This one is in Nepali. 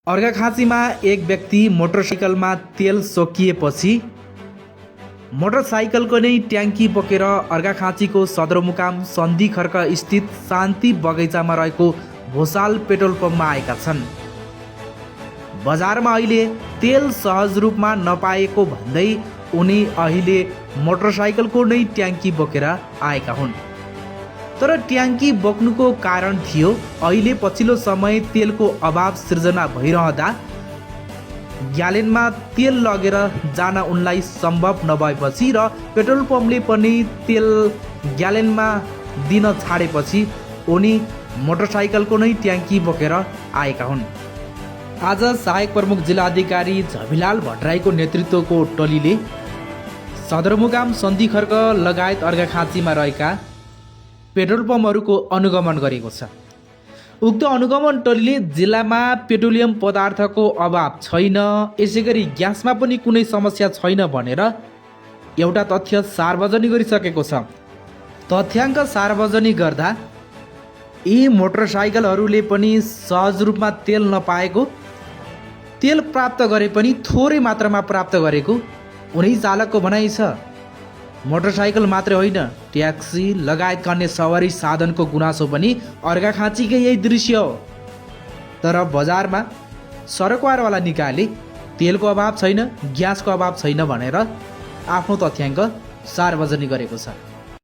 अर्घाखाँचीमा एक व्यक्ति मोटरसाइकलमा तेल सकिएपछि मोटरसाइकलको नै ट्याङ्की बोकेर अर्घाखाँचीको सदरमुकाम सन्धि खर्क स्थित शान्ति बगैँचामा रहेको भोसाल पेट्रोल पम्पमा आएका छन्। बजारमा अहिले तेल सहज रूपमा नपाएको भन्दै उनी अहिले मोटरसाइकलको नै ट्याङ्की बोकेर आएका हुन्। तर ट्याङ्की बोक्नुको कारण थियो अहिले पछिल्लो समय तेलको अभाव सिर्जना भइरहँदा ग्यालेनमा तेल लगेर जान उनलाई सम्भव नभएपछि र पेट्रोल पम्पले पनि तेल ग्यालेनमा दिन छाडेपछि उनी मोटरसाइकलको नै ट्याङ्की बोकेर आएका हुन्। आज सहायक प्रमुख जिल्लाधिकारी झबिलाल भट्टराईको नेतृत्वको टोलीले सदरमुकाम सन्धि खर्क लगायत अर्घाखाँचीमा रहेका पेट्रोल पम्पहरूको अनुगमन गरेको छ। उक्त अनुगमन टोलीले जिल्लामा पेट्रोलियम पदार्थको अभाव छैन, यसैगरी ग्यासमा पनि कुनै समस्या छैन भनेर एउटा तथ्य सार्वजनिक गरिसकेको छ। तथ्याङ्क सार्वजनिक गर्दा यी मोटरसाइकलहरूले पनि सहज रूपमा तेल नपाएको, तेल प्राप्त गरे पनि थोरै मात्रामा प्राप्त गरेको उनी चालकको भनाइ छ। मोटरसाइकल मात्रै होइन, ट्याक्सी लगायतका अन्य सवारी साधनको गुनासो पनि अर्घाखाँचीकै यही दृश्य हो। तर बजारमा सरकारवाला निकायले तेलको अभाव छैन, ग्यासको अभाव छैन भनेर आफ्नो तथ्याङ्क सार्वजनिक गरेको छ।